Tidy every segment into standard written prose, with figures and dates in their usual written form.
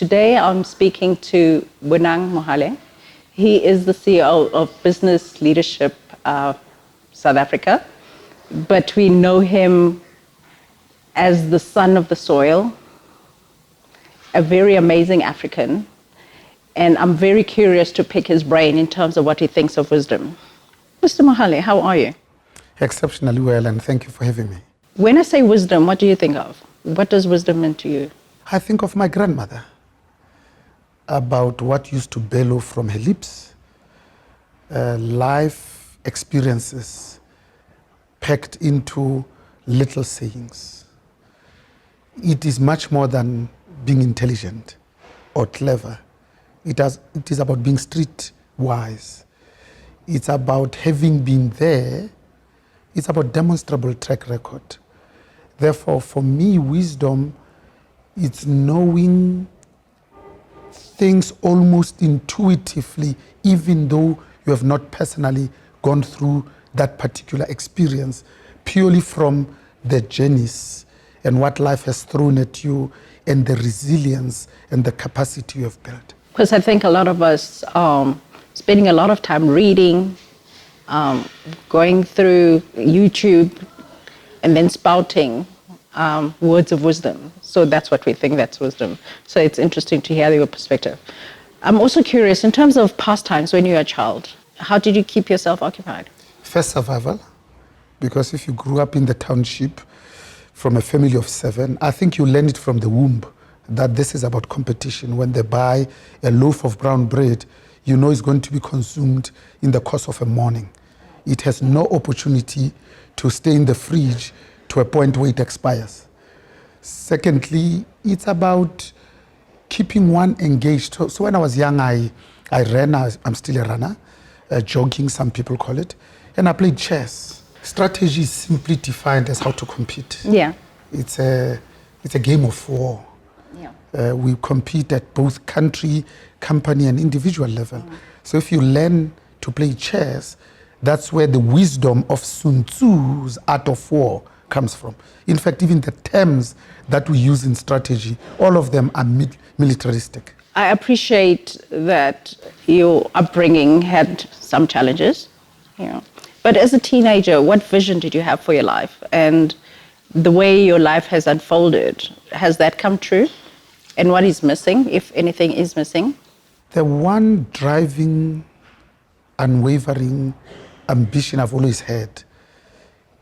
today I'm speaking to Bonang Mohale. He is the CEO of Business Leadership South Africa, but we know him as the son of the soil, a very amazing African, and I'm very curious to pick his brain in terms of what he thinks of wisdom. Mr. Mohale, how are you? Exceptionally well, and thank you for having me. When I say wisdom, what do you think of? What does wisdom mean to you? I think of my grandmother, about what used to bellow from her lips, life experiences packed into little sayings. It is much more than being intelligent or clever. It is about being street wise. It's about having been there. It's about demonstrable track record. Therefore, for me, wisdom, it's knowing things almost intuitively, even though you have not personally gone through that particular experience, purely from the journeys and what life has thrown at you and the resilience and the capacity you have built. Because I think a lot of us spending a lot of time reading, going through YouTube, and then spouting words of wisdom. So that's what we think that's wisdom. So it's interesting to hear your perspective. I'm also curious, in terms of pastimes when you were a child, how did you keep yourself occupied? First, survival, because if you grew up in the township from a family of 7, I think you learn it from the womb that this is about competition. When they buy a loaf of brown bread, you know it's going to be consumed in the course of a morning. It has no opportunity to stay in the fridge to a point where it expires. Secondly, it's about keeping one engaged. So when I was young, I ran, I'm still a runner, jogging, some people call it, and I played chess. Strategy is simply defined as how to compete. Yeah. It's a game of war. Yeah. We compete at both country, company, and individual level. So if you learn to play chess, that's where the wisdom of Sun Tzu's art of war comes from. In fact, even the terms that we use in strategy, all of them are militaristic. I appreciate that your upbringing had some challenges, but as a teenager, what vision did you have for your life? And the way your life has unfolded, has that come true? And what is missing, if anything is missing? The one driving, unwavering ambition I've always had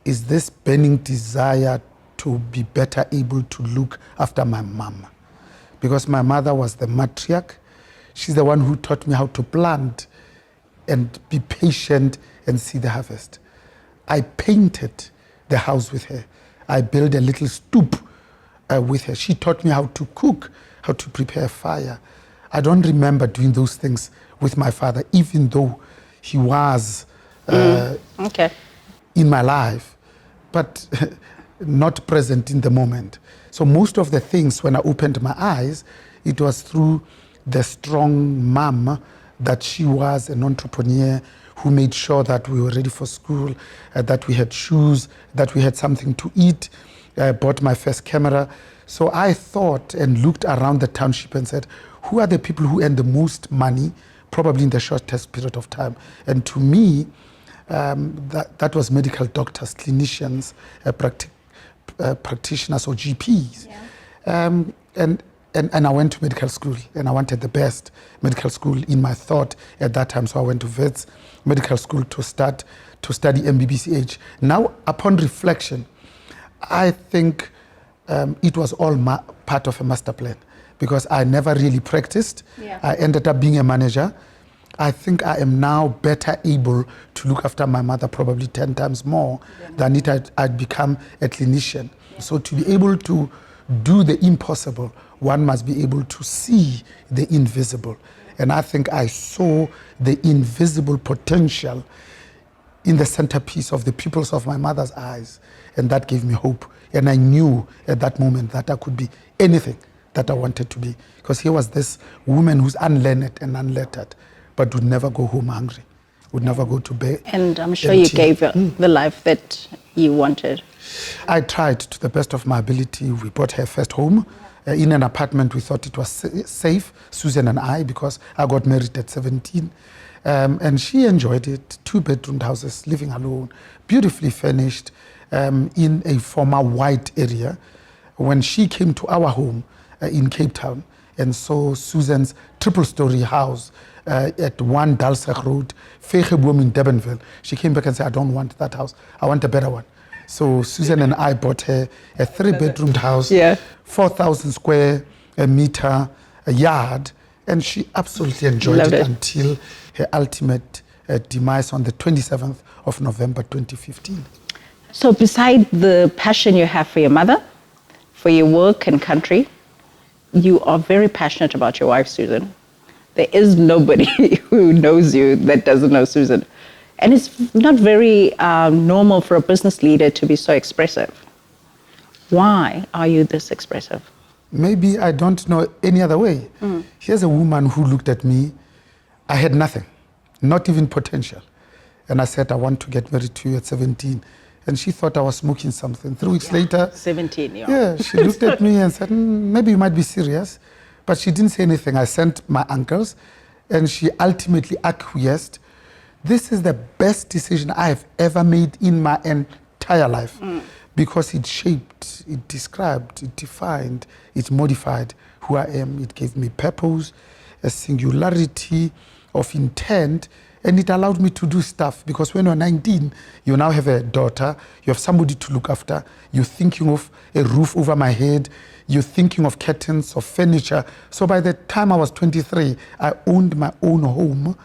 is this burning desire to be better able to look after my mom. Because my mother was the matriarch. She's the one who taught me how to plant and be patient and see the harvest. I painted the house with her. I built a little stoop with her. She taught me how to cook, how to prepare a fire. I don't remember doing those things with my father, even though he was in my life, but not present in the moment. So most of the things, when I opened my eyes, it was through the strong mom that she was, an entrepreneur who made sure that we were ready for school, that we had shoes, that we had something to eat. I bought my first camera. So I thought and looked around the township and said, who are the people who earn the most money, probably in the shortest period of time? And to me, that was medical doctors, clinicians, practitioners or GPs. Yeah. And I went to medical school, and I wanted the best medical school in my thought at that time. So I went to Vets Medical School to study MBBCH. Now, upon reflection, I think it was all part of a master plan, because I never really practiced. Yeah. I ended up being a manager. I think I am now better able to look after my mother probably 10 times more than I'd become a clinician. Yeah. So to be able to do the impossible, one must be able to see the invisible. And I think I saw the invisible potential in the centerpiece of the pupils of my mother's eyes. And that gave me hope. And I knew at that moment that I could be anything that I wanted to be. Because here was this woman who's unlearned and unlettered, but would never go home hungry, would never go to bed. And I'm sure you gave the life that you wanted. I tried to the best of my ability. We bought her first home. in an apartment. We thought it was safe, Susan and I, because I got married at 17. And she enjoyed it. 2-bedroom houses, living alone, beautifully furnished, in a former white area. When she came to our home in Cape Town and saw Susan's triple-story house at 1 Dalsach Road, Vegeboom in Durbanville, she came back and said, I don't want that house. I want a better one. So Susan and I bought her a 3-bedroom house, 4,000 square meter, a yard, and she absolutely enjoyed it until her ultimate demise on the 27th of November 2015. So beside the passion you have for your mother, for your work and country, you are very passionate about your wife, Susan. There is nobody who knows you that doesn't know Susan. And it's not very normal for a business leader to be so expressive. Why are you this expressive? Maybe I don't know any other way. Here's a woman who looked at me. I had nothing, not even potential. And I said, I want to get married to you at 17. And she thought I was smoking something. 3 weeks later, 17, yeah, she looked at me and said, maybe you might be serious. But she didn't say anything. I sent my uncles, and she ultimately acquiesced. This is the best decision I have ever made in my entire life, because it shaped, it described, it defined, it modified who I am. It gave me purpose, a singularity of intent, and it allowed me to do stuff. Because when you're 19, you now have a daughter, you have somebody to look after, you're thinking of a roof over my head, you're thinking of curtains, of furniture. So by the time I was 23, I owned my own home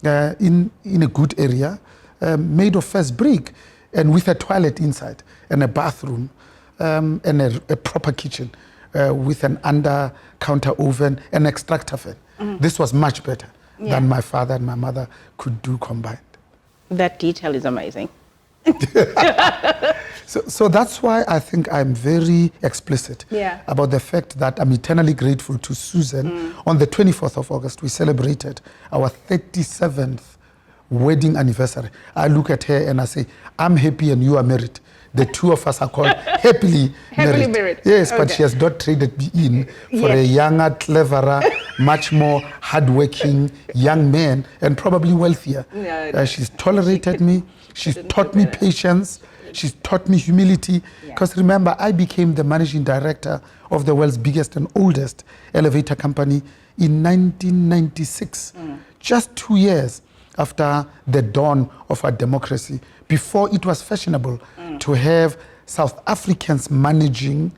in a good area, made of first brick, and with a toilet inside, and a bathroom, and a proper kitchen, with an under-counter oven, and extractor fan. This was much better than my father and my mother could do combined. That detail is amazing. So that's why I think I'm very explicit about the fact that I'm eternally grateful to Susan. On the 24th of August, we celebrated our 37th wedding anniversary. I look at her and I say, I'm happy and you are married. The two of us are called happily married. Yes, but she has not traded me in for a younger, cleverer, much more hardworking young man, and probably wealthier. She's tolerated me. She's taught me patience. She's taught me humility. Because remember, I became the managing director of the world's biggest and oldest elevator company in 1996. Just 2 years after the dawn of our democracy, before it was fashionable to have South Africans managing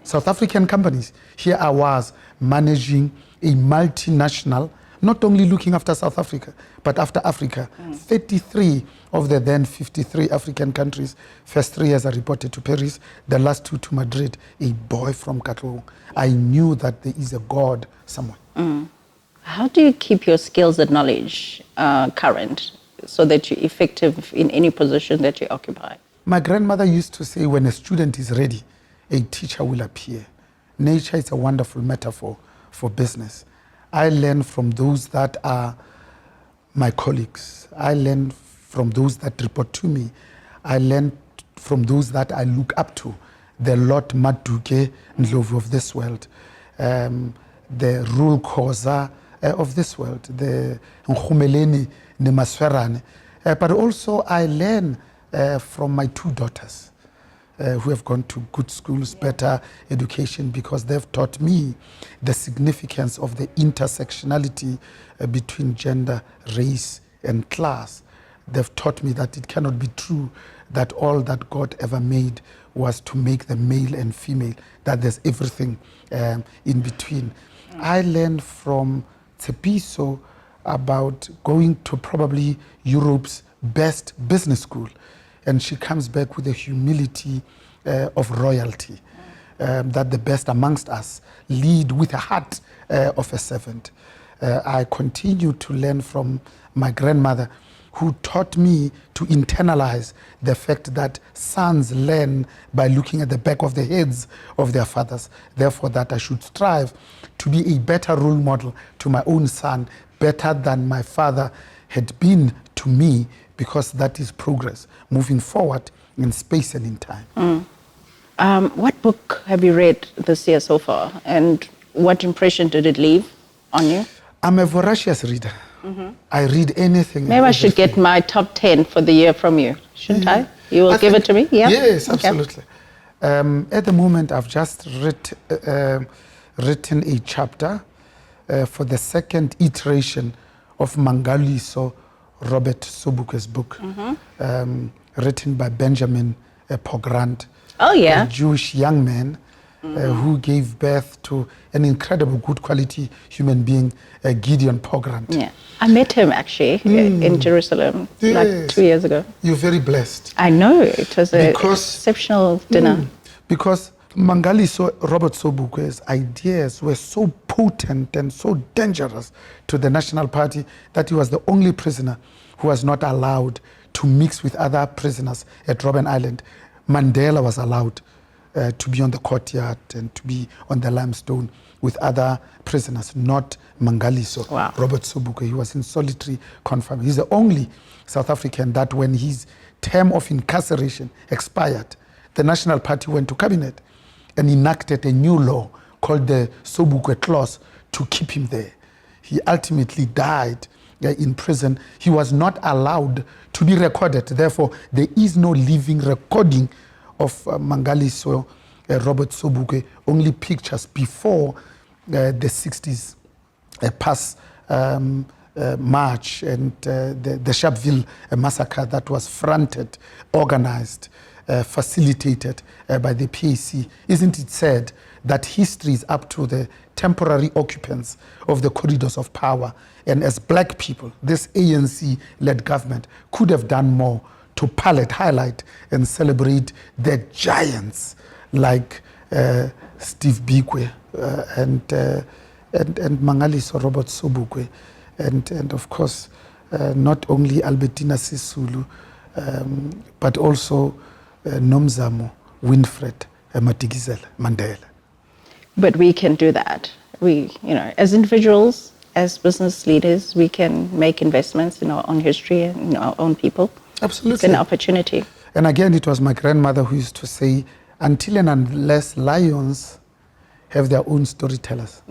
South African companies. Here I was managing a multinational, not only looking after South Africa, but after Africa. 33 of the then 53 African countries. First 3 years I reported to Paris, the last 2 to Madrid, a boy from Katlehong. I knew that there is a God somewhere. How do you keep your skills and knowledge current so that you're effective in any position that you occupy? My grandmother used to say, when a student is ready, a teacher will appear. Nature is a wonderful metaphor for business. I learn from those that are my colleagues. I learn from those that report to me. I learn from those that I look up to. The Lord Maduke Ndlovu of this world, the Rule Khoza of this world, the Nkhumeleni Nemasferane. But also I learn from my 2 daughters who have gone to good schools, better education, because they've taught me the significance of the intersectionality between gender, race, and class. They've taught me that it cannot be true that all that God ever made was to make the male and female, that there's everything in between. I learned from Tsepiso about going to probably Europe's best business school. And she comes back with the humility of royalty, that the best amongst us lead with a heart of a servant. I continue to learn from my grandmother, who taught me to internalize the fact that sons learn by looking at the back of the heads of their fathers. Therefore, that I should strive to be a better role model to my own son, better than my father had been to me, because that is progress, moving forward in space and in time. What book have you read this year so far, and what impression did it leave on you? I'm a voracious reader. I read anything. Maybe I should get my top 10 for the year from you, shouldn't I? You will give it to me? Yeah. Yes, Okay. absolutely. At the moment, I've just written a chapter for the second iteration of Mangaliso Robert Sobukwe's book, written by Benjamin Pogrand, Oh, yeah. a Jewish young man who gave birth to an incredible good quality human being, Gideon Pogrand. Yeah. I met him actually in Jerusalem like 2 years ago. You're very blessed. I know. It was an exceptional dinner. Because Mangaliso Robert Sobukwe's ideas were so potent and so dangerous to the National Party that he was the only prisoner who was not allowed to mix with other prisoners at Robben Island. Mandela was allowed to be on the courtyard and to be on the limestone with other prisoners, not Mangaliso Robert Sobukwe. He was in solitary confinement. He's the only South African that when his term of incarceration expired, the National Party went to cabinet and enacted a new law called the Sobukwe Clause to keep him there. He ultimately died in prison. He was not allowed to be recorded. Therefore, there is no living recording of Mangaliso Robert Sobukwe, only pictures before the 60s past March and the Sharpeville massacre that was fronted, organized, facilitated by the PAC. Isn't it sad that history is up to the temporary occupants of the corridors of power? And as black people, this ANC-led government could have done more to palette, highlight, and celebrate the giants like Steve Bikwe and Mangaliso Robert Sobukwe, and of course, not only Albertina Sisulu, but also Nomzamo Winfred Madikizela Mandela. But we can do that. We, as individuals, as business leaders, we can make investments in our own history and in our own people. Absolutely. It's an opportunity. And again, it was my grandmother who used to say, until and unless lions have their own storytellers,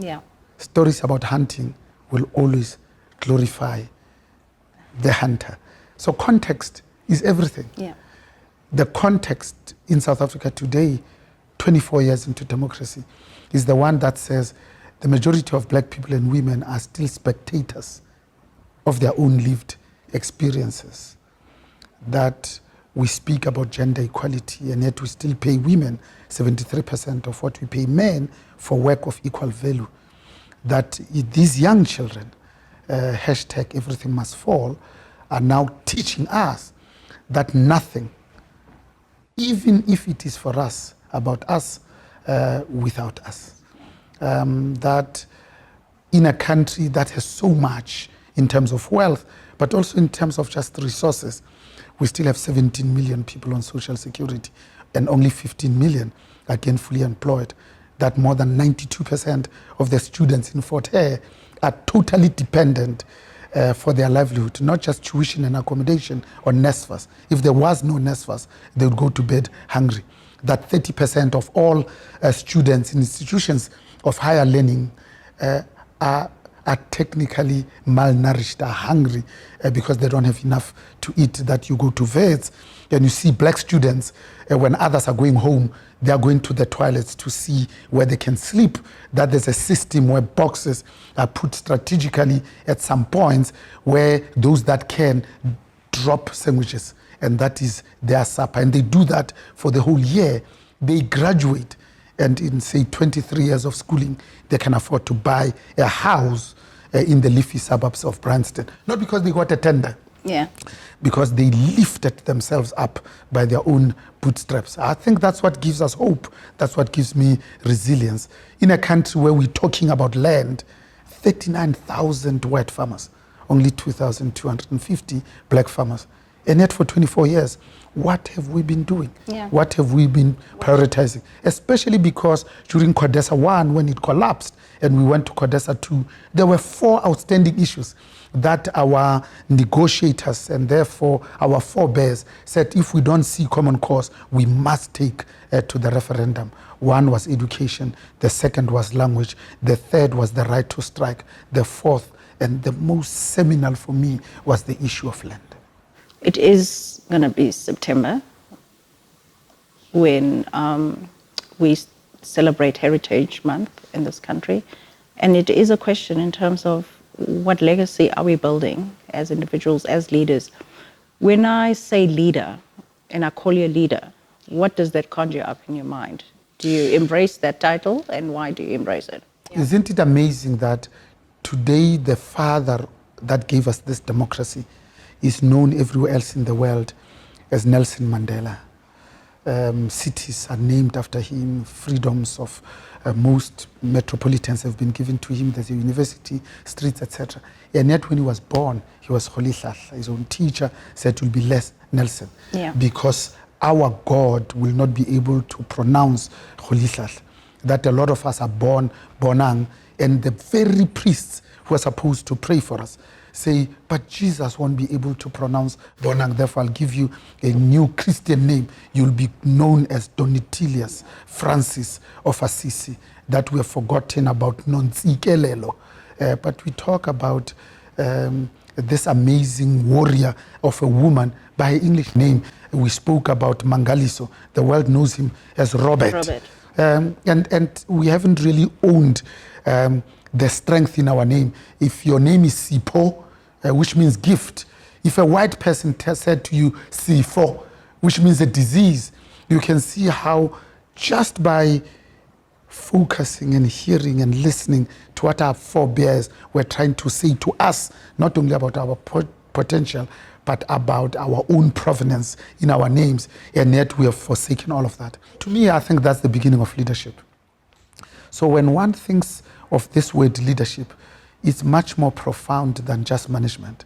stories about hunting will always glorify the hunter. So context is everything. Yeah. The context in South Africa today, 24 years into democracy, is the one that says the majority of black people and women are still spectators of their own lived experiences. That we speak about gender equality, and yet we still pay women 73% of what we pay men for work of equal value. That these young children, hashtag everything must fall, are now teaching us that nothing, even if it is for us, about us, without us. That in a country that has so much in terms of wealth, but also in terms of just resources, we still have 17 million people on social security and only 15 million are gainfully employed. That more than 92% of the students in Fort Hare are totally dependent for their livelihood, not just tuition and accommodation on NSFAS. If there was no NSFAS, they would go to bed hungry. That 30% of all students in institutions of higher learning are technically malnourished, are hungry because they don't have enough to eat. That you go to vets and you see black students, when others are going home, they are going to the toilets to see where they can sleep. That there's a system where boxes are put strategically at some points where those that can drop sandwiches, and that is their supper. And they do that for the whole year. They graduate, and in, say, 23 years of schooling, they can afford to buy a house in the leafy suburbs of Branston. Not because they got a tender, because they lifted themselves up by their own bootstraps. I think that's what gives us hope. That's what gives me resilience. In a country where we're talking about land, 39,000 white farmers, only 2,250 black farmers. And yet for 24 years, what have we been doing? What have we been prioritizing? Especially because during CODESA 1, when it collapsed, and we went to CODESA 2, there were 4 outstanding issues that our negotiators and therefore our forebears said if we don't see common cause, we must take to the referendum. One was education, the second was language, the third was the right to strike, the fourth and the most seminal for me was the issue of land. It is going to be September when we celebrate Heritage Month in this country. And it is a question in terms of what legacy are we building as individuals, as leaders. When I say leader, and I call you a leader, what does that conjure up in your mind? Do you embrace that title, and why do you embrace it? Isn't it amazing that today the father that gave us this democracy is known everywhere else in the world as Nelson Mandela? Cities are named after him, freedoms of most metropolitans have been given to him. There's a university, streets, etc. And yet when he was born, he was Holihlah. His own teacher said it will be less Nelson. Yeah. Because our God will not be able to pronounce Holihlah. That a lot of us are born Bonang, and the very priests who are supposed to pray for us say, but Jesus won't be able to pronounce Bonang, therefore I'll give you a new Christian name. You'll be known as Donatilius Francis of Assisi, that we have forgotten about Nontsikelelo. But we talk about this amazing warrior of a woman by her English name. We spoke about Mangaliso. The world knows him as Robert. And we haven't really owned the strength in our name. If your name is Sipho, which means gift, if a white person said to you Sifo, which means a disease, you can see how just by focusing and hearing and listening to what our forebears were trying to say to us, not only about our potential, but about our own provenance in our names, and yet we have forsaken all of that. To me, I think that's the beginning of leadership. So when one thinks of this word leadership, it's much more profound than just management.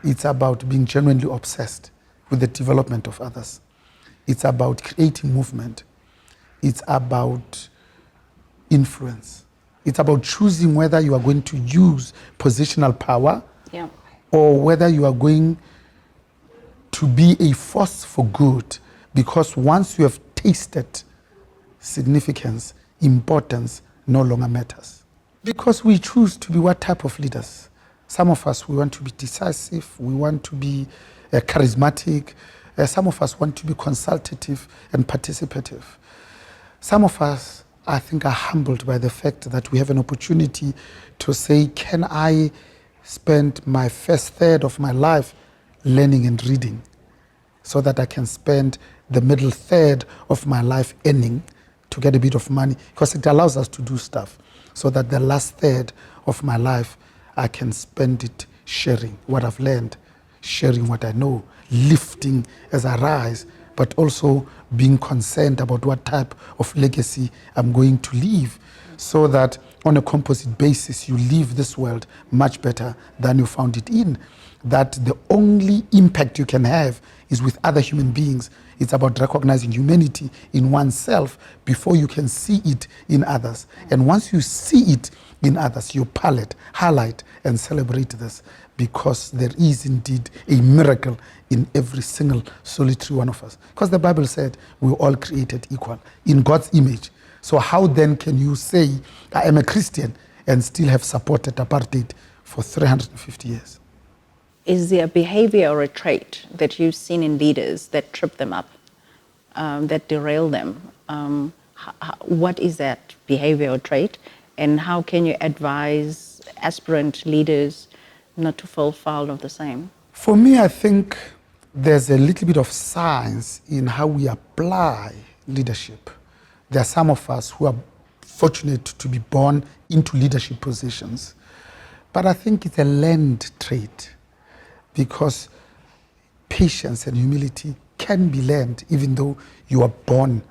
It's about being genuinely obsessed with the development of others. It's about creating movement. It's about influence. It's about choosing whether you are going to use positional power or whether you are going to be a force for good, because once you have tasted significance, importance no longer matters. Because we choose to be what type of leaders. Some of us, we want to be decisive, we want to be charismatic, some of us want to be consultative and participative. Some of us, I think, are humbled by the fact that we have an opportunity to say, can I spend my first third of my life learning and reading so that I can spend the middle third of my life earning to get a bit of money, because it allows us to do stuff, so that the last third of my life I can spend it sharing what I've learned, sharing what I know, lifting as I rise, but also being concerned about what type of legacy I'm going to leave, so that on a composite basis you leave this world much better than you found it in. That the only impact you can have is with other human beings. It's about recognizing humanity in oneself before you can see it in others. And once you see it in others, you palette, highlight, and celebrate this, because there is indeed a miracle in every single solitary one of us. Because the Bible said we're all created equal in God's image. So how then can you say, I am a Christian, and still have supported apartheid for 350 years? Is there a behavior or a trait that you've seen in leaders that trip them up, that derail them? What is that behavior or trait, and how can you advise aspirant leaders not to fall foul of the same? For me, I think there's a little bit of science in how we apply leadership. There are some of us who are fortunate to be born into leadership positions, but I think it's a learned trait, because patience and humility can be learned even though you are born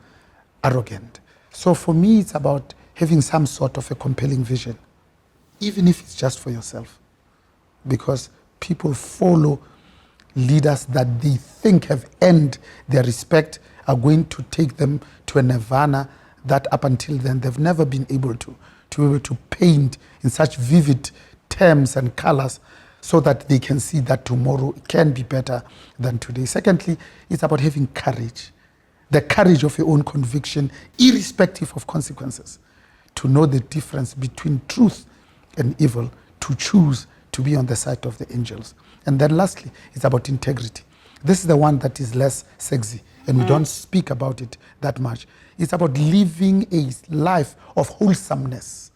arrogant. So for me, it's about having some sort of a compelling vision, even if it's just for yourself, because people follow leaders that they think have earned their respect, are going to take them to a nirvana that up until then they've never been able to be able to paint in such vivid terms and colors so that they can see that tomorrow can be better than today. Secondly, it's about having courage, the courage of your own conviction, irrespective of consequences, to know the difference between truth and evil, to choose to be on the side of the angels. And then lastly, it's about integrity. This is the one that is less sexy, and we don't speak about it that much. It's about living a life of wholesomeness.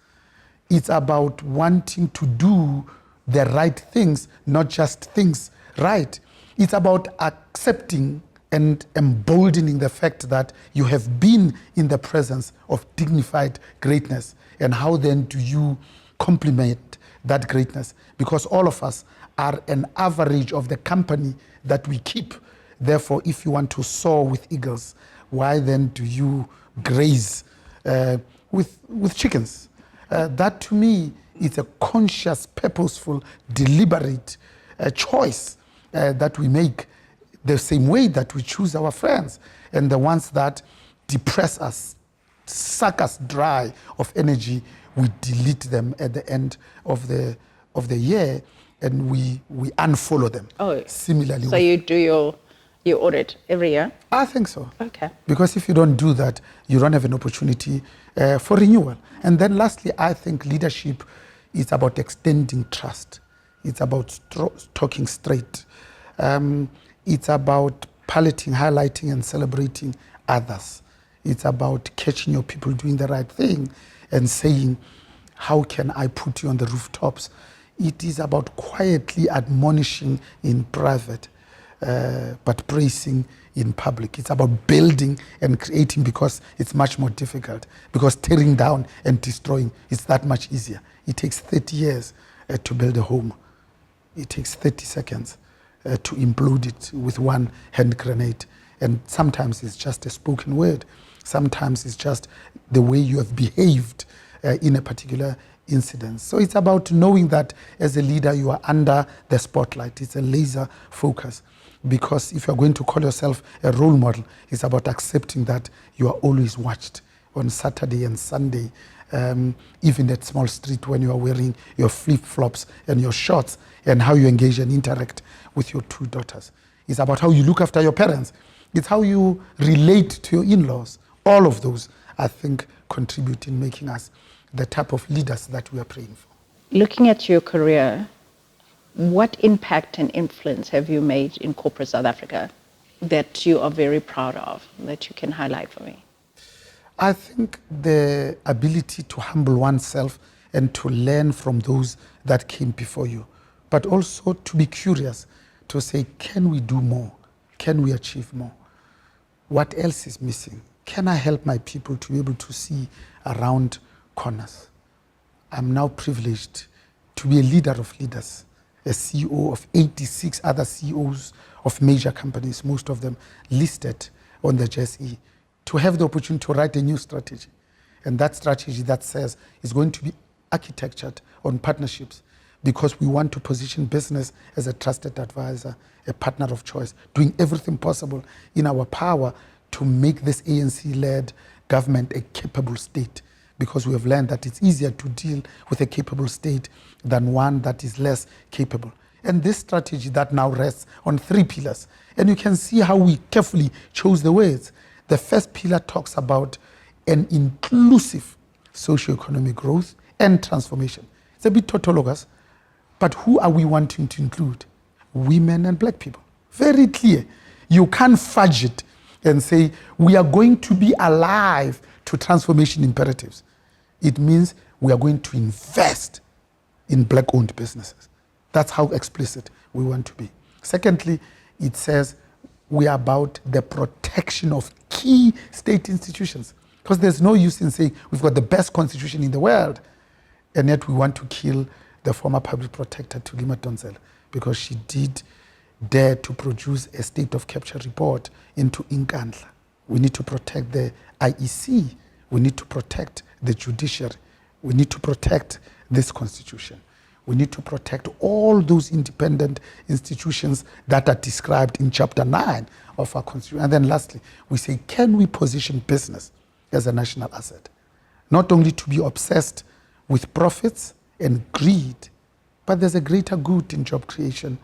It's about wanting to do the right things, not just things right. It's about accepting and emboldening the fact that you have been in the presence of dignified greatness. And how then do you complement that greatness? Because all of us are an average of the company that we keep. Therefore, if you want to soar with eagles, why then do you graze with chickens? That to me is a conscious, purposeful, deliberate choice that we make, the same way that we choose our friends, and the ones that depress us, suck us dry of energy, we delete them at the end of the year, and we unfollow them. Oh, similarly. So you do your audit every year? I think so. Okay. Because if you don't do that, you don't have an opportunity for renewal. And then lastly, I think leadership is about extending trust. It's about talking straight. It's about palliating, highlighting, and celebrating others. It's about catching your people doing the right thing and saying, how can I put you on the rooftops? It is about quietly admonishing in private, but praising in public. It's about building and creating, because it's much more difficult. Because tearing down and destroying is that much easier. It takes 30 years to build a home. It takes 30 seconds to implode it with one hand grenade. And sometimes it's just a spoken word. Sometimes it's just the way you have behaved in a particular incident. So it's about knowing that as a leader, you are under the spotlight. It's a laser focus. Because if you're going to call yourself a role model, it's about accepting that you are always watched on Saturday and Sunday, even at Small Street when you are wearing your flip-flops and your shorts, and how you engage and interact with your two daughters. It's about how you look after your parents. It's how you relate to your in-laws. All of those, I think, contribute in making us the type of leaders that we are praying for. Looking at your career, what impact and influence have you made in corporate South Africa that you are very proud of, that you can highlight for me? I think the ability to humble oneself and to learn from those that came before you, but also to be curious, to say, can we do more? Can we achieve more? What else is missing? Can I help my people to be able to see around corners? I'm now privileged to be a leader of leaders, a CEO of 86 other CEOs of major companies, most of them listed on the JSE, to have the opportunity to write a new strategy. And that strategy that says is going to be architectured on partnerships, because we want to position business as a trusted advisor, a partner of choice, doing everything possible in our power to make this ANC-led government a capable state, because we have learned that it's easier to deal with a capable state than one that is less capable. And this strategy that now rests on 3 pillars, and you can see how we carefully chose the words. The first pillar talks about an inclusive socio-economic growth and transformation. It's a bit tautologous, but who are we wanting to include? Women and black people. Very clear. You can't fudge it and say, we are going to be alive to transformation imperatives. It means we are going to invest in black-owned businesses. That's how explicit we want to be. Secondly, it says we are about the protection of key state institutions. Because there's no use in saying we've got the best constitution in the world, and yet we want to kill the former public protector, Thulima Donzela, because she did dare to produce a state of capture report into Inkandla. We need to protect the IEC. We need to protect the judiciary. We need to protect this constitution. We need to protect all those independent institutions that are described in Chapter 9 of our Constitution. And then lastly, we say, can we position business as a national asset? Not only to be obsessed with profits and greed, But there's a greater good in job creation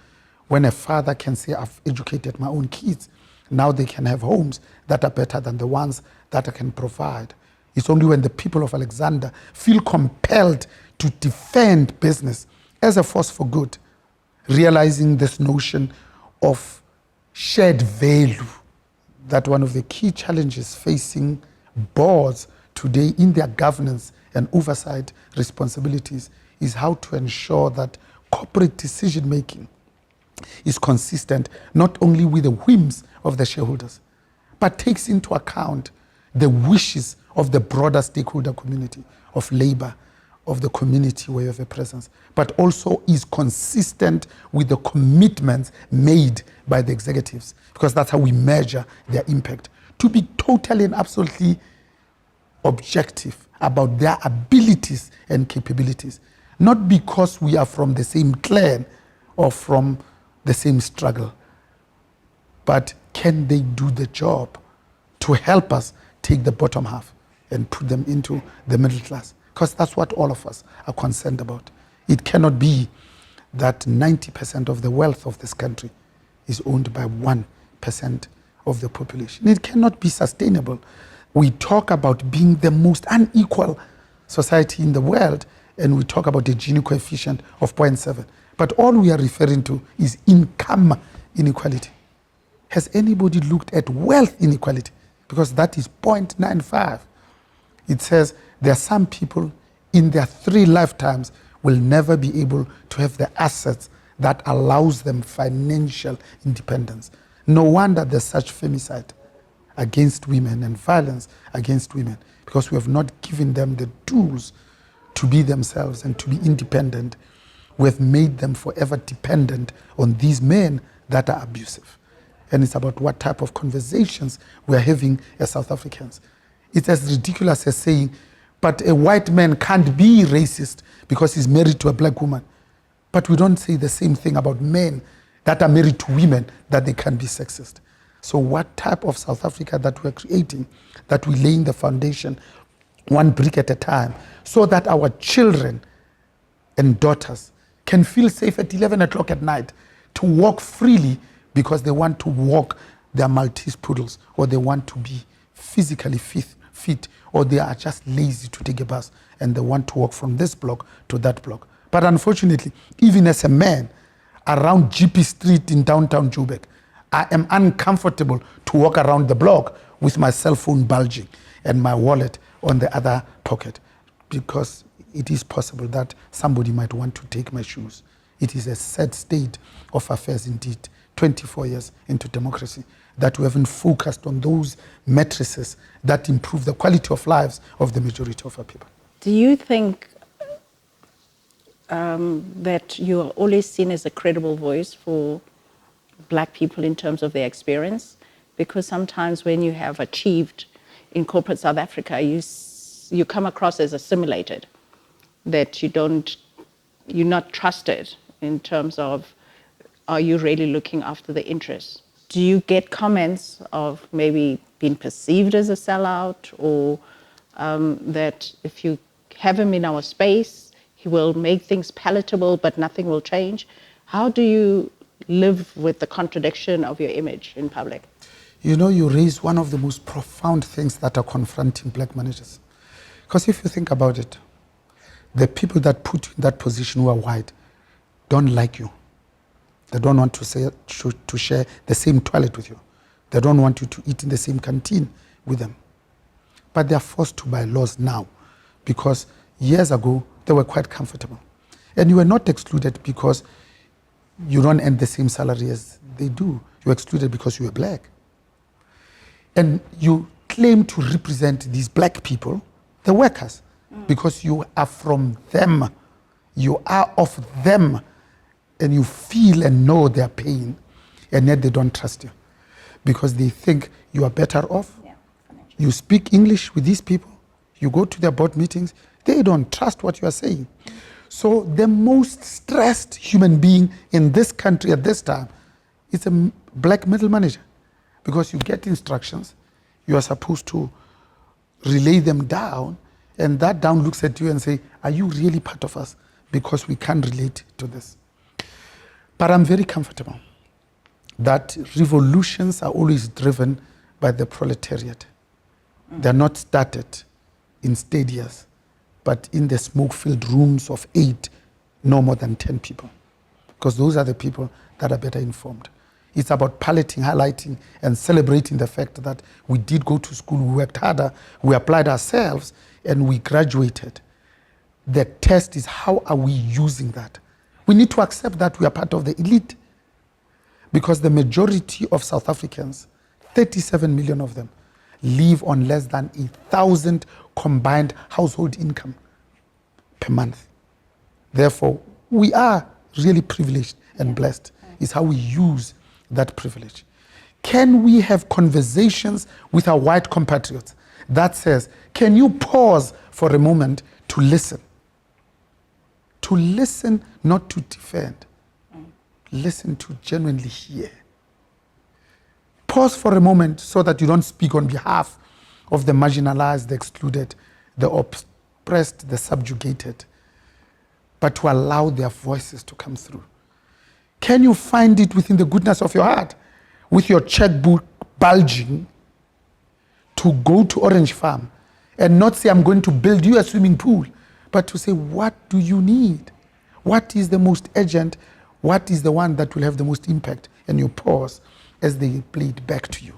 when a father can say, I've educated my own kids. Now they can have homes that are better than the ones that I can provide. It's only when the people of Alexander feel compelled to defend business as a force for good, realizing this notion of shared value, that one of the key challenges facing boards today in their governance and oversight responsibilities is how to ensure that corporate decision making is consistent not only with the whims of the shareholders, but takes into account the wishes of the broader stakeholder community, of labor, of the community where you have a presence, but also is consistent with the commitments made by the executives, because that's how we measure their impact. To be totally and absolutely objective about their abilities and capabilities, not because we are from the same clan or from the same struggle, but can they do the job to help us take the bottom half and put them into the middle class? Because that's what all of us are concerned about. It cannot be that 90% of the wealth of this country is owned by 1% of the population. It cannot be sustainable. We talk about being the most unequal society in the world, and we talk about a Gini coefficient of 0.7. But all we are referring to is income inequality. Has anybody looked at wealth inequality? Because that is 0.95. It says there are some people in their 3 lifetimes will never be able to have the assets that allows them financial independence. No wonder there's such femicide against women and violence against women, because we have not given them the tools to be themselves and to be independent. We have made them forever dependent on these men that are abusive. And it's about what type of conversations we are having as South Africans. It's as ridiculous as saying, but a white man can't be racist because he's married to a black woman. But we don't say the same thing about men that are married to women, that they can be sexist. So what type of South Africa that we're creating, that we're laying the foundation one brick at a time, so that our children and daughters can feel safe at 11 o'clock at night to walk freely because they want to walk their Maltese poodles, or they want to be physically fit, or they are just lazy to take a bus and they want to walk from this block to that block. But unfortunately, even as a man, around GP Street in downtown Joburg, I am uncomfortable to walk around the block with my cell phone bulging and my wallet on the other pocket, because it is possible that somebody might want to take my shoes. It is a sad state of affairs indeed, 24 years into democracy, that we haven't focused on those matrices that improve the quality of lives of the majority of our people. Do you think that you are always seen as a credible voice for black people in terms of their experience? Because sometimes when you have achieved in corporate South Africa, you come across as assimilated, that you're not trusted in terms of, are you really looking after the interests? Do you get comments of maybe being perceived as a sellout, or that if you have him in our space, he will make things palatable, but nothing will change? How do you live with the contradiction of your image in public? You know, you raise one of the most profound things that are confronting black managers. Because if you think about it, the people that put you in that position who are white don't like you. They don't want to share the same toilet with you. They don't want you to eat in the same canteen with them. But they are forced to by laws now, because years ago they were quite comfortable. And you were not excluded because you don't earn the same salary as they do. You were excluded because you were black. And you claim to represent these black people, the workers, because you are from them. You are of them. And you feel and know their pain, and yet they don't trust you because they think you are better off. Yeah, you speak English with these people, you go to their board meetings, they don't trust what you are saying. So the most stressed human being in this country at this time is a black middle manager, because you get instructions, you are supposed to relay them down, and that down looks at you and say, are you really part of us? because we can't relate to this. But I'm very comfortable that revolutions are always driven by the proletariat. They're not started in stadiums, but in the smoke-filled rooms of 8, no more than 10 people. Because those are the people that are better informed. It's about palliating, highlighting, and celebrating the fact that we did go to school, we worked harder, we applied ourselves, and we graduated. The test is, how are we using that? We need to accept that we are part of the elite. Because the majority of South Africans, 37 million of them, live on less than 1,000 combined household income per month. Therefore, we are really privileged and blessed. It's how we use that privilege. Can we have conversations with our white compatriots that says, can you pause for a moment to listen? To listen, not to defend. Listen to genuinely hear. Pause for a moment so that you don't speak on behalf of the marginalized, the excluded, the oppressed, the subjugated, but to allow their voices to come through. Can you find it within the goodness of your heart, with your checkbook bulging, to go to Orange Farm and not say, I'm going to build you a swimming pool, but to say, what do you need? What is the most urgent? What is the one that will have the most impact? And you pause as they play it back to you.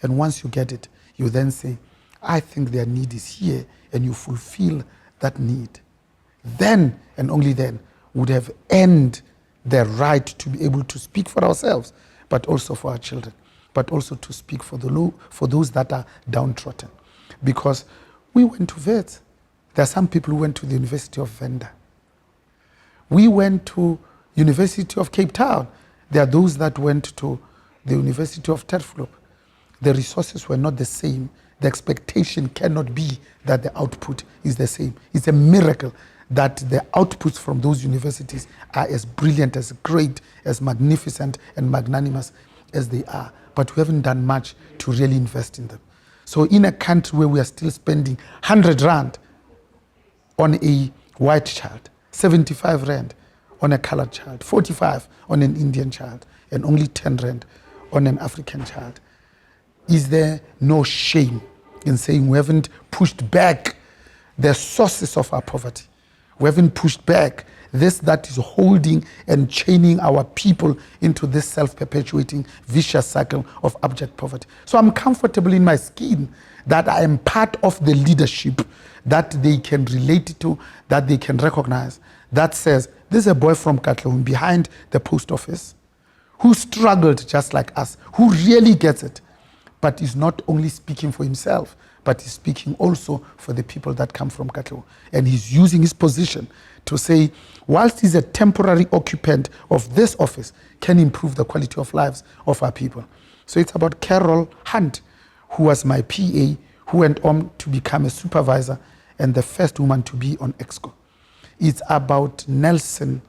And once you get it, you then say, I think their need is here, and you fulfill that need. Then, and only then, would have earned the right to be able to speak for ourselves, but also for our children, but also to speak for for those that are downtrodden. Because we went to vets. There are some people who went to the University of Venda. We went to University of Cape Town. There are those that went to the University of Terflop. The resources were not the same. The expectation cannot be that the output is the same. It's a miracle that the outputs from those universities are as brilliant, as great, as magnificent and magnanimous as they are. But we haven't done much to really invest in them. So in a country where we are still spending 100 rand on a white child, 75 rand on a colored child, 45 on an Indian child, and only 10 rand on an African child, is there no shame in saying we haven't pushed back the sources of our poverty? We haven't pushed back this that is holding and chaining our people into this self-perpetuating vicious cycle of abject poverty. So I'm comfortable in my skin that I am part of the leadership that they can relate to, that they can recognize, that says, this is a boy from Katlehong behind the post office who struggled just like us, who really gets it, but is not only speaking for himself, but he's speaking also for the people that come from Katlehong. And he's using his position to say, whilst he's a temporary occupant of this office, can improve the quality of lives of our people. So it's about Carol Hunt, who was my PA, who went on to become a supervisor and the first woman to be on EXCO. It's about Nelson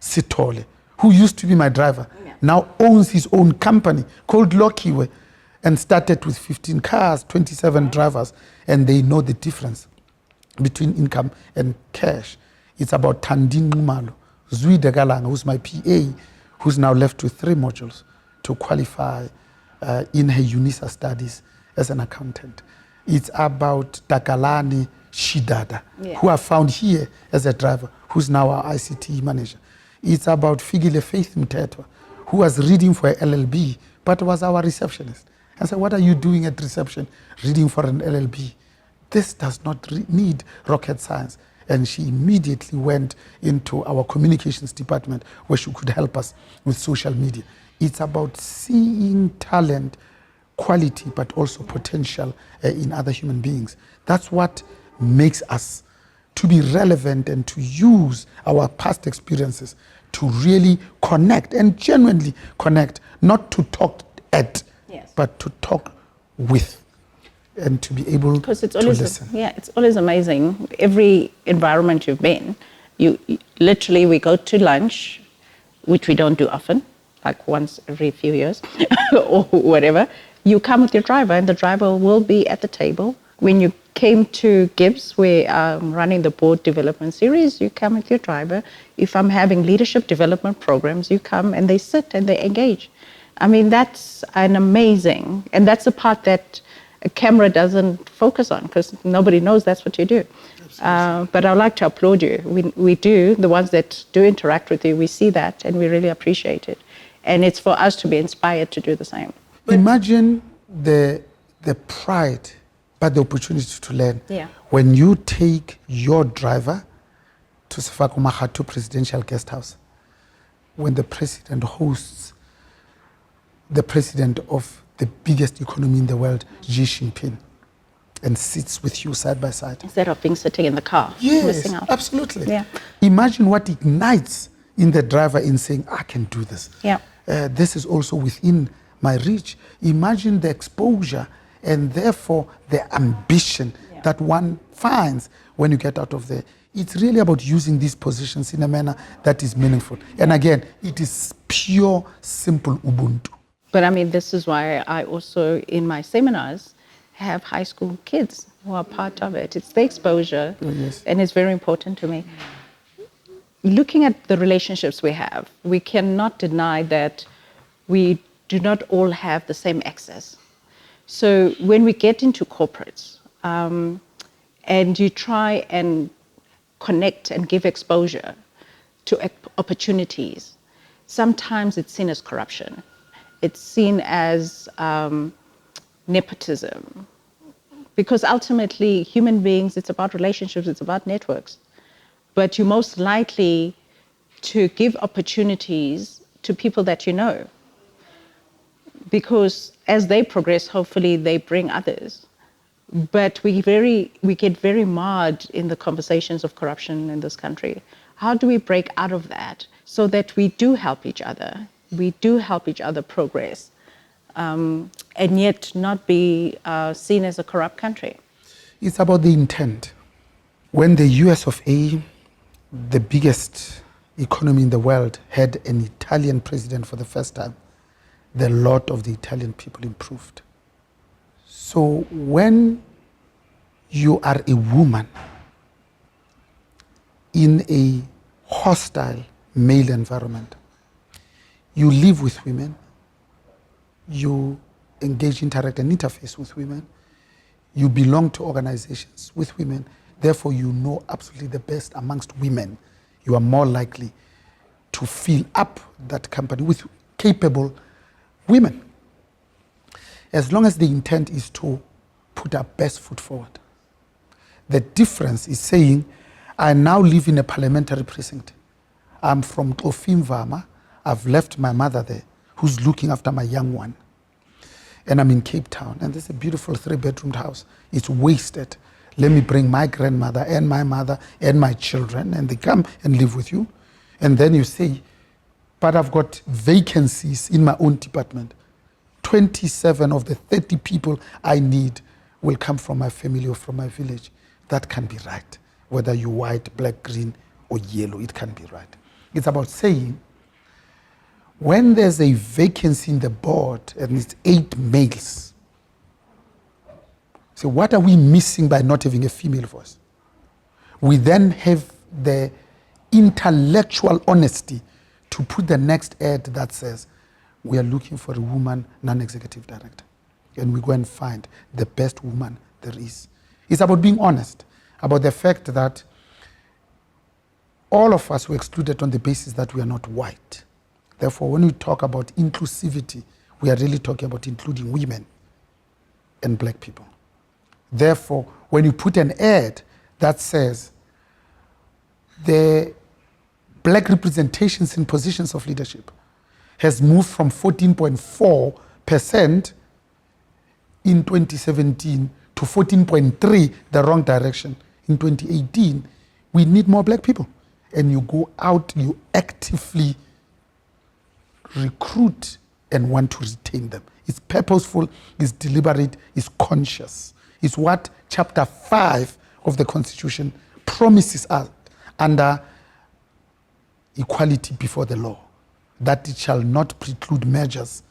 Sitole, who used to be my driver, now owns his own company called Lokiwe, and started with 15 cars, 27 drivers, and they know the difference between income and cash. It's about Tandin Ngumalo, Zui Degalang, who's my PA, who's now left with 3 modules to qualify in her UNISA studies as an accountant. It's about Takalani Shidada, who I found here as a driver, who's now our ICT manager. It's about Figile Faith Mtetwa, who was reading for an LLB, but was our receptionist. I said, what are you doing at reception, reading for an LLB? This does not need rocket science. And she immediately went into our communications department where she could help us with social media. It's about seeing talent, quality, but also potential in other human beings. That's what makes us to be relevant and to use our past experiences to really connect and genuinely connect, not to talk at, but to talk with, and to be able to listen. It's always amazing. Every environment you've been, you literally, we go to lunch, which we don't do often, like once every few years or whatever. You come with your driver, and the driver will be at the table When you came to Gibbs, where I'm running the board development series, you come with your driver. If I'm having leadership development programs, you come and they sit and they engage. I mean, that's an amazing, and that's the part that a camera doesn't focus on because nobody knows that's what you do. But I'd like to applaud you. We do, the ones that do interact with you, we see that and we really appreciate it. And it's for us to be inspired to do the same. Imagine the pride, but the opportunity to learn. Yeah. When you take your driver to Sefako Presidential Guest House, when the president hosts the president of the biggest economy in the world, Xi Jinping, and sits with you side by side. Instead of being sitting in the car, Yes, missing out. absolutely. Yeah. Imagine what ignites in the driver in saying, I can do this. Yeah. This is also within my reach. Imagine the exposure and therefore the ambition that one finds when you get out of there. It's really about using these positions in a manner that is meaningful. And again, it is pure, simple Ubuntu. But I mean, this is why I also, in my seminars, have high school kids who are part of it. It's the exposure, and it's very important to me. Looking at the relationships we have, we cannot deny that we do not all have the same access. So when we get into corporates and you try and connect and give exposure to opportunities, sometimes it's seen as corruption. It's seen as nepotism. Because ultimately, human beings, it's about relationships, it's about networks. But you're most likely to give opportunities to people that you know. Because as they progress, hopefully they bring others. But we get very marred in the conversations of corruption in this country. How do we break out of that so that we do help each other? We do help each other progress, and yet not be seen as a corrupt country. It's about the intent. When the US of A, the biggest economy in the world, had an Italian president for the first time, the lot of the Italian people improved. So when you are a woman in a hostile male environment, you live with women, you engage, interact, and interface with women, you belong to organizations with women, therefore you know absolutely the best amongst women. You are more likely to fill up that company with capable women. As long as the intent is to put our best foot forward. The difference is saying, I now live in a parliamentary precinct. I'm from Tlofimvama. I've left my mother there, who's looking after my young one. And I'm in Cape Town, and there's a beautiful 3-bedroomed house. It's wasted. Let me bring my grandmother and my mother and my children, and they come and live with you. And then you say, but I've got vacancies in my own department. 27 of the 30 people I need will come from my family or from my village. That can be right. Whether you're white, black, green, or yellow, it can be right. It's about saying, when there's a vacancy in the board and it's 8 males, so what are we missing by not having a female voice? We then have the intellectual honesty to put the next ad that says, we are looking for a woman non-executive director. And we go and find the best woman there is. It's about being honest, about the fact that all of us were excluded on the basis that we are not white. Therefore, when we talk about inclusivity, we are really talking about including women and black people. Therefore, when you put an ad that says the black representations in positions of leadership has moved from 14.4% in 2017 to 14.3%, the wrong direction, in 2018, we need more black people. And you go out, you actively recruit and want to retain them. It's purposeful, it's deliberate, it's conscious. It's what chapter 5 of the Constitution promises us under equality before the law, that it shall not preclude mergers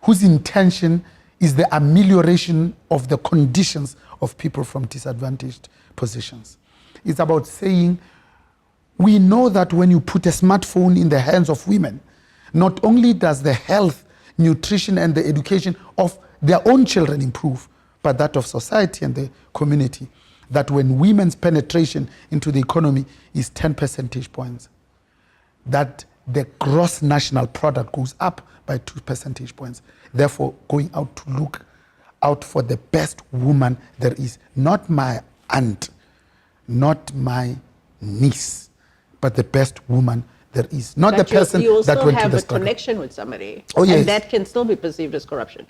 whose intention is the amelioration of the conditions of people from disadvantaged positions. It's about saying, we know that when you put a smartphone in the hands of women, not only does the health, nutrition, and the education of their own children improve, but that of society and the community. That when women's penetration into the economy is 10 percentage points, that the gross national product goes up by 2 percentage points. Therefore, going out to look out for the best woman there is. Not my aunt, not my niece, but the best woman there is. Not but the person you that also went to have the a struggle. connection with somebody. Oh, yes. And that can still be perceived as corruption.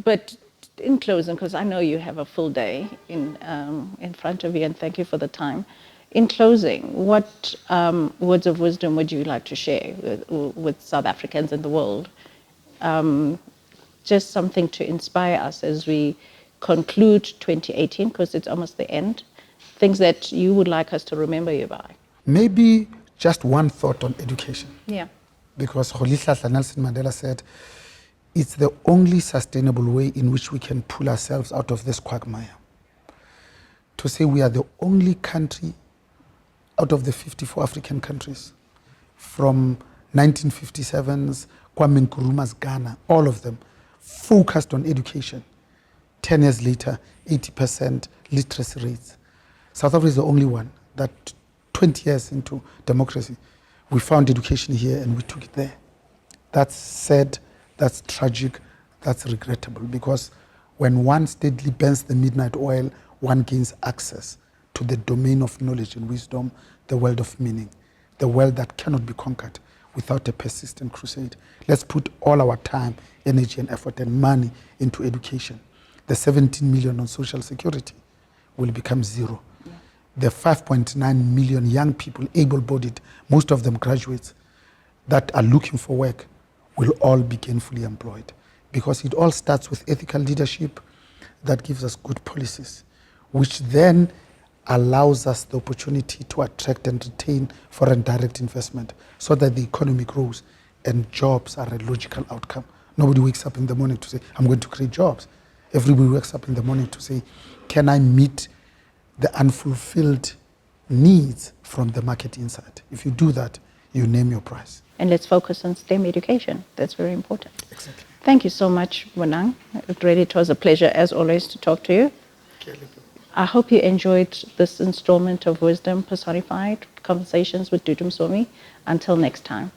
But in closing, because I know you have a full day in front of you, and thank you for the time. In closing, what words of wisdom would you like to share with South Africans in the world? Just something to inspire us as we conclude 2018, because it's almost the end. Things that you would like us to remember you by. Maybe just one thought on education. Yeah. Because Rolihlahla Nelson Mandela said, it's the only sustainable way in which we can pull ourselves out of this quagmire. To say we are the only country out of the 54 African countries, from 1957's Kwame Nkrumah's Ghana, all of them focused on education. 10 years later, 80% literacy rates. South Africa is the only one that 20 years into democracy, we found education here and we took it there. That's sad, that's tragic, that's regrettable, because when one steadily burns the midnight oil, one gains access to the domain of knowledge and wisdom, the world of meaning, the world that cannot be conquered without a persistent crusade. Let's put all our time, energy, and effort and money into education. The 17 million on social security will become zero. Yeah. The 5.9 million young people, able-bodied, most of them graduates, that are looking for work, will all be gainfully employed. Because it all starts with ethical leadership that gives us good policies, which then allows us the opportunity to attract and retain foreign direct investment so that the economy grows and jobs are a logical outcome. Nobody wakes up in the morning to say, I'm going to create jobs. Everybody wakes up in the morning to say, can I meet the unfulfilled needs from the market inside? If you do that, you name your price. And let's focus on STEM education. That's very important. Exactly. Thank you so much, Bonang. It was a pleasure, as always, to talk to you. I hope you enjoyed this installment of Wisdom Personified, Conversations with Dudu Msomi. Until next time.